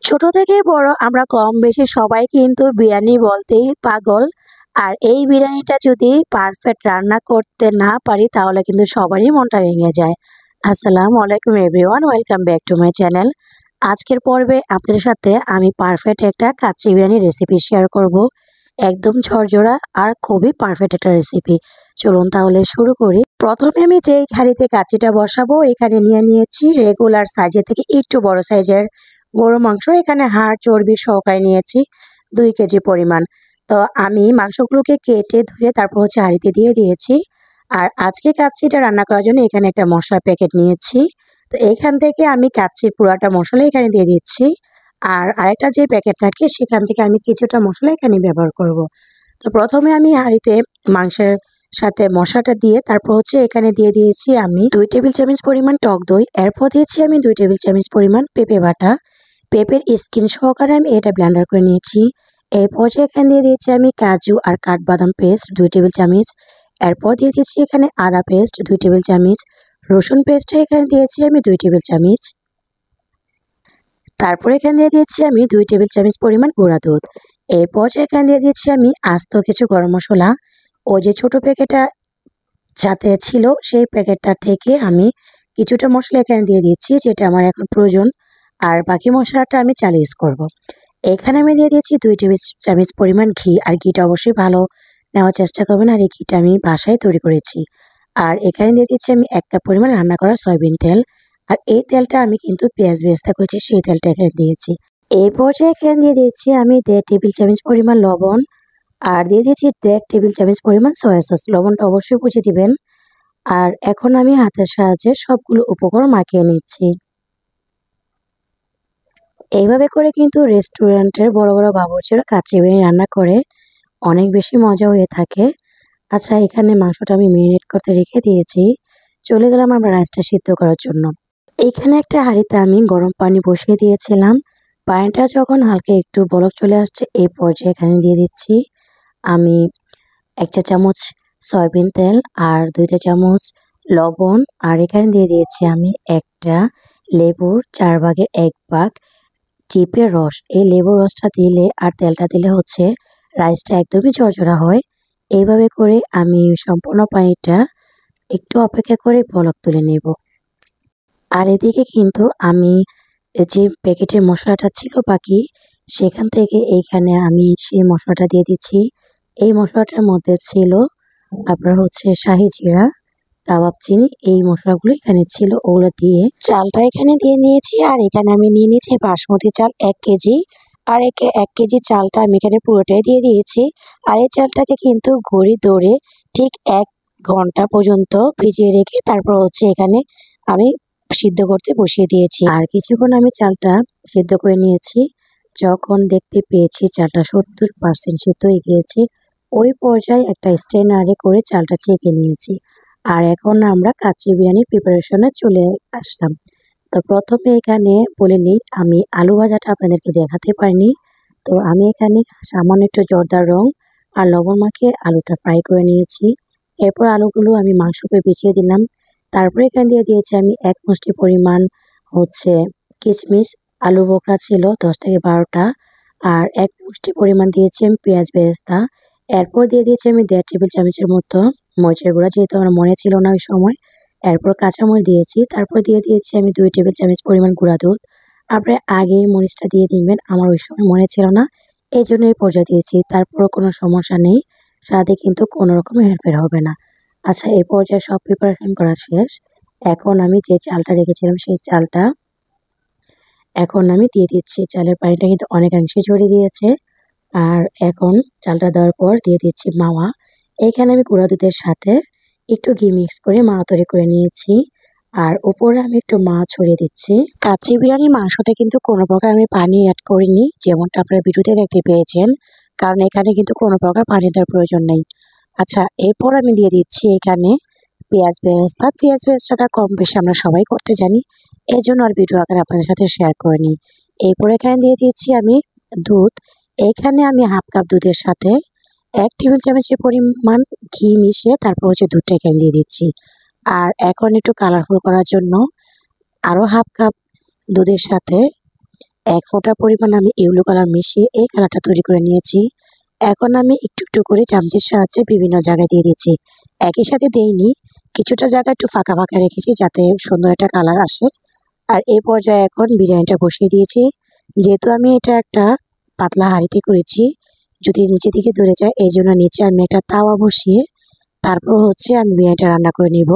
ছোট থেকে বড় আমরা কম বেশি সবাই কিন্তু বিরিয়ানি বলতেই পাগল। আর এই বিরিয়ানিটা যদি পারফেক্ট রান্না করতে না পারি তাহলে কিন্তু সবারই মনটা ভেঙে যায়। আসসালামু আলাইকুম everyone, welcome back to my channel. আজকের পর্বে আপনাদের সাথে আমি পারফেক্ট একটা কাচ্চি বিরিয়ানি রেসিপি শেয়ার করব। একদম ঝরঝরা আর খুবই পারফেক্ট একটা রেসিপি। চলুন তাহলে শুরু করি। প্রথমে আমি যে হাঁড়িতে কাচ্চিটা বসাবো এখানে নিয়ে নিয়েছি রেগুলার সাইজের থেকে একটু বড় সাইজের গরু মাংস। এখানে হাড় চর্বি সহকারে নিয়েছি 2 কেজি পরিমাণ। তো আমি মাংসগুলোকে কেটে ধুয়ে তারপর হাঁড়িতে দিয়ে দিয়েছি। আর আজকে কাচ্চিটা রান্না করার জন্য এখানে একটা মশলার প্যাকেট নিয়েছি। তো এখান থেকে আমি কাচ্চির পুরাটা মশলা এখানে দিয়ে দিচ্ছি। আর আরেকটা যে প্যাকেট থাকে সেখান থেকে আমি কিছুটা মশলা এখানে ব্যবহার করব। তো প্রথমে আমি হাঁড়িতে মাংসের সাথে মশলাটা দিয়ে তারপর এখানে দিয়ে দিয়েছি আমি 2 টেবিল চামচ পরিমাণ টক দই। এরপর দিয়েছি আমি 2 টেবিল চামচ পরিমাণ পেঁপে বাটা। পেঁপের স্কিন সহকারে আমি এটা ব্লেন্ডার করে নিয়েছি। এই পর্যায়ে এখানে দিয়ে দিয়েছি আমি কাজু আর কাঠবাদাম পেস্ট 2 টেবিল চামচ। এরপর দিয়ে দিয়েছি এখানে আদা পেস্ট 2 টেবিল চামচ। রসুন পেস্টটা এখানে দিয়েছি আমি 2 টেবিল চামচ। তারপর এখানে দিয়ে দিয়েছি আমি 2 টেবিল চামচ পরিমাণ গুঁড়া দুধ। এই পর্যায়ে এখানে দিয়ে দিয়েছি আমি আস্ত কিছু গরম মশলা। ও যে ছোট প্যাকেটটা যাতে ছিল সেই প্যাকেটটার থেকে আমি কিছুটা মশলা এখানে দিয়ে দিচ্ছি যেটা আমার এখন প্রয়োজন। আর বাকি মশলাটা আমি চালে ইউজ করব। এখানে আমি দিয়ে দিয়েছি 2 টেবিল চামচ পরিমাণ ঘি। আর ঘিটা অবশ্যই ভালো নেওয়ার চেষ্টা করবেন। আর এই ঘিটা আমি বাসায় তৈরি করেছি। আর এখানে দিয়ে দিচ্ছি আমি 1 কাপ পরিমাণ রান্না করা সয়াবিন তেল। আর এই তেলটা আমি কিন্তু পেঁয়াজ বেরেস্তা করেছি সেই তেলটা এখানে দিয়েছি। এই পর্যায়ে এখানে দিয়ে দিয়েছি আমি 1.5 টেবিল চামচ পরিমাণ লবণ। আর দিয়ে দিয়েছি 1.5 টেবিল চামচ পরিমাণ সয়া সস। লবণটা অবশ্যই বুঝে দিবেন। আর এখন আমি হাতের সাহায্যে সবগুলো উপকরণ মাখিয়ে নিচ্ছি। এইভাবে করে কিন্তু রেস্টুরেন্টের বড় বড় বাবুর্চিরা কাচ্চি বিরিয়ানি রান্না করে অনেক বেশি মজা হয়ে থাকে। আচ্ছা, এখানে মাংসটা আমি মেরিনেট করতে রেখে দিয়েছি। চলে গেলাম আমরা রাইসটা সিদ্ধ করার জন্য। এইখানে একটা হাঁড়িতে আমি গরম পানি বসিয়ে দিয়েছিলাম। পানিটা যখন হালকা একটু বলক চলে আসছে এই পর্যায়ে এখানে দিয়ে দিচ্ছি আমি 1 চা চামচ সয়াবিন তেল আর 2 চা চামচ লবণ। আর এখানে দিয়ে দিয়েছি আমি একটা লেবুর 4 ভাগের 1 ভাগ চিপের রস। এই লেবুর রসটা দিলে আর তেলটা দিলে রাইসটা একদমই ঝরঝরা হয়। এইভাবে করে আমি সম্পূর্ণ পানিটা একটু অপেক্ষা করে বলক তুলে নেব। আর এদিকে কিন্তু আমি যে প্যাকেটের মশলাটা ছিল বাকি সেখান থেকে এইখানে আমি সেই মশলাটা দিয়ে দিচ্ছি। এই মশলাটার মধ্যে ছিল আপনার শাহি জিরা, কাবাব চিনি, এই মশলাগুলো এখানে ছিল। ওগুলো দিয়ে চালটা এখানে দিয়ে নিয়েছি। আর এখানে আমি নিয়ে নিয়েছি বাসমতি চাল 1 কেজি। আর 1 কেজি চালটা আমি এখানে পুরোটাই দিয়ে দিয়েছি। আর এই চালটাকে কিন্তু ঘড়ি ধরে ঠিক 1 ঘন্টা পর্যন্ত ভিজিয়ে রেখে তারপর এখানে আমি সিদ্ধ করতে বসিয়ে দিয়েছি। আর কিছুক্ষণ আমি চালটা সিদ্ধ করে নিয়েছি। যখন দেখতে পেয়েছি চালটা 70% সিদ্ধ হয়ে গিয়েছে ওই পর্যায়ে একটা স্ট্রেনারে করে চালটা ছেঁকে নিয়েছি। আর এখন আমরা কাচ্চি বিরিয়ানির প্রিপারেশনে চলে আসলাম। তো প্রথমে এখানে বলে নিই আমি আলু ভাজাটা আপনাদেরকে দেখাতে পারিনি। তো আমি এখানে সামান্য একটু জর্দার রং আর লবণ মাখিয়ে আলুটা ফ্রাই করে নিয়েছি। এরপর আলুগুলো আমি মাংসকে বিছিয়ে দিলাম। তারপরে এখানে দিয়ে দিয়েছি আমি 1 মুষ্টি পরিমাণ কিশমিশ। আলু বোখরা ছিল 10 থেকে 12টা। আর 1 মুষ্টি পরিমাণ দিয়েছি আমি পেঁয়াজ বেরেস্তা। এরপর দিয়ে দিয়েছি আমি 1.5 টেবিল চামচের মতো মরিচের গুঁড়া, যেহেতু আমার মনে ছিল না ওই সময়। এরপর কাঁচামরিচ দিয়েছি। তারপর দিয়ে দিয়েছি আমি 2 টেবিল চামচ পরিমাণ গুঁড়া দুধ। আপনারা আগেই মরিচটা দিয়ে দিবেন, আমার ওই সময় মনে ছিল না এই জন্য এই পর্যায়ে দিয়েছি। তারপরও কোনো সমস্যা নেই, স্বাদে কিন্তু কোনো রকম হেরফের হবে না। আচ্ছা, এই পর্যায়ে সব প্রিপারেশন করা শেষ। এখন আমি যে চালটা রেখেছিলাম সেই চালটা এখন আমি দিয়ে দিচ্ছি। চালের পানিটা কিন্তু অনেকাংশে ঝরে গিয়েছে। আর এখন চালটা দেওয়ার পর দিয়ে দিচ্ছি মাওয়া। এখানে আমি গুঁড়া দুধের সাথে একটু ঘি মিক্স করে মাওয়া তৈরি করে নিয়েছি। আর উপরে আমি একটু মাওয়া ছড়িয়ে দিচ্ছি। কাচ্চি বিরিয়ানির মাংসতে কিন্তু কোনো প্রকার আমি পানি অ্যাড করিনি, যেমনটা আপনারা ভিডিওতে দেখতে পেয়েছেন, কারণ এখানে কিন্তু কোনো প্রকার পানি দেওয়ার প্রয়োজন নেই। আচ্ছা, এরপর আমি দিয়ে দিচ্ছি এখানে পেঁয়াজ বেরেস্তা। পেঁয়াজ বেরেস্তাটা কম বেশি আমরা সবাই করতে জানি, এই জন্য আর ভিডিও আকারে আপনাদের সাথে শেয়ার করে নিই। এরপর এখানে দিয়ে দিচ্ছি আমি দুধ। এখানে আমি 1/2 কাপ দুধের সাথে 1 টেবিল চামচের পরিমাণ ঘি মিশিয়ে তারপর দুধটা এখানে দিয়ে দিচ্ছি। আর এখন একটু কালারফুল করার জন্য আরও 1/2 কাপ দুধের সাথে এক ফোঁটা পরিমাণ আমি ইয়েলো কালার মিশিয়ে এই কালারটা তৈরি করে নিয়েছি। এখন আমি একটু একটু করে চামচের সাহায্যে বিভিন্ন জায়গায় দিয়ে দিচ্ছি। একই সাথে দেইনি, কিছুটা জায়গা একটু ফাঁকা ফাঁকা রেখেছি যাতে সুন্দর একটা কালার আসে। আর এই পর্যায়ে এখন বিরিয়ানিটা বসিয়ে দিয়েছি। যেহেতু আমি এটা একটা পাতলা হাঁড়িতে করেছি, যদি নিচে দিকে ধরে যায় এই জন্য নিচে আমি একটা তাওয়া বসিয়ে তারপর হচ্ছে আমি বিরিয়ানিটা রান্না করে নিব।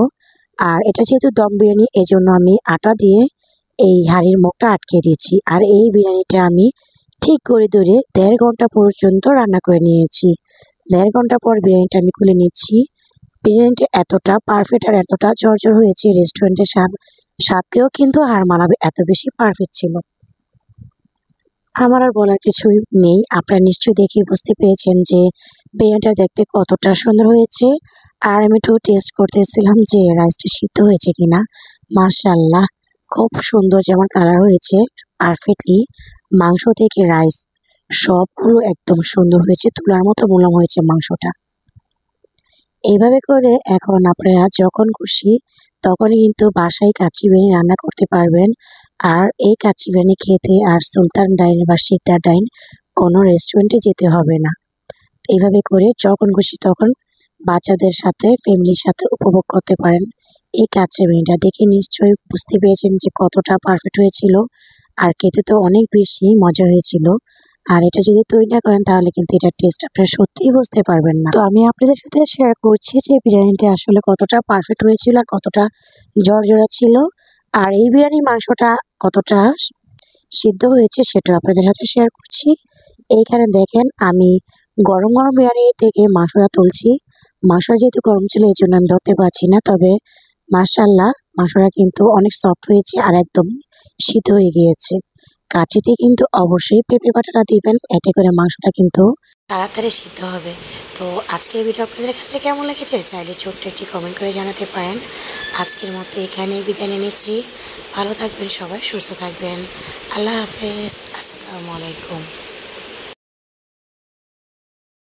আর এটা যেহেতু দম বিরিয়ানি এজন্য আমি আটা দিয়ে এই হাঁড়ির মুখটা আটকে দিয়েছি। আর এই বিরিয়ানিটা আমি ঠিক করে ধরে ১.৫ ঘন্টা পর্যন্ত রান্না করে নিয়েছি। ১.৫ ঘন্টা পর বিরিয়ানিটা আমি খুলে নিচ্ছি। বিরিয়ানিটা এতটা পারফেক্ট আর এতটা ঝরঝর হয়েছে, রেস্টুরেন্টের স্বাদকেও কিন্তু হার মানাবে, এত বেশি পারফেক্ট ছিল। আমার আর বলার কিছুই নেই। আপনারা নিশ্চয়ই দেখেই বুঝতে পেরেছেন যে বিরিয়ানিটা দেখতে কতটা সুন্দর হয়েছে। আর আমি একটু টেস্ট করতেছিলাম যে রাইসটা সিদ্ধ হয়েছে কিনা। মাশাআল্লাহ, খুব সুন্দর যেমন কালার হয়েছে পারফেক্টলি, মাংস থেকে রাইস সবগুলো একদম সুন্দর হয়েছে, তুলার মতো মোলায়েম হয়েছে মাংসটা। এইভাবে করে এখন আপনারা যখন খুশি তখনই কিন্তু বাসায় কাচ্চি বিরিয়ানি রান্না করতে পারবেন। আর এই কাচ্চি বিরিয়ানি খেতে আর সুলতান ডাইন বা শিকদার ডাইন কোনো রেস্টুরেন্টে যেতে হবে না। এইভাবে করে যখন খুশি তখন বাচ্চাদের সাথে, ফ্যামিলির সাথে উপভোগ করতে পারেন এই কাচ্চি বিরিয়ানিটা। দেখে নিশ্চয়ই বুঝতে পেরেছেন যে কতটা পারফেক্ট হয়েছিল। আর খেতে তো অনেক বেশি মজা হয়েছিল। আর এটা যদি তৈরি না করেন তাহলে কিন্তু এটার টেস্ট আপনারা সত্যিই বুঝতে পারবেন না। তো আমি আপনাদের সাথে শেয়ার করছি যে বিরিয়ানিটা আসলে কতটা পারফেক্ট হয়েছিল আর কতটা ঝরঝরা ছিল। আর এই বিরিয়ানির মাংসটা কতটা সিদ্ধ হয়েছে সেটাও আপনাদের সাথে শেয়ার করছি। এইখানে দেখেন আমি গরম গরম বিরিয়ানি থেকে মাংসটা তুলছি। মাংসটা যেহেতু গরম ছিল এই জন্য আমি ধরতে পারছি না, তবে মাশাআল্লাহ মাংসটা কিন্তু অনেক সফট হয়েছে আর একদম সিদ্ধ হয়ে গিয়েছে। কাচ্চিতে কিন্তু অবশ্যই পেঁপে বাটাটা দিবেন, এতে করে মাংসটা কিন্তু তাড়াতাড়ি সিদ্ধ হবে। তো আজকের ভিডিও আপনাদের কাছে কেমন লেগেছে চাইলে ছোট্ট একটি কমেন্ট করে জানাতে পারেন। আজকের মতো এখানেই বিদায় নিচ্ছি। ভালো থাকবেন সবাই, সুস্থ থাকবেন। আল্লাহ হাফেজ। আসসালামু আলাইকুম।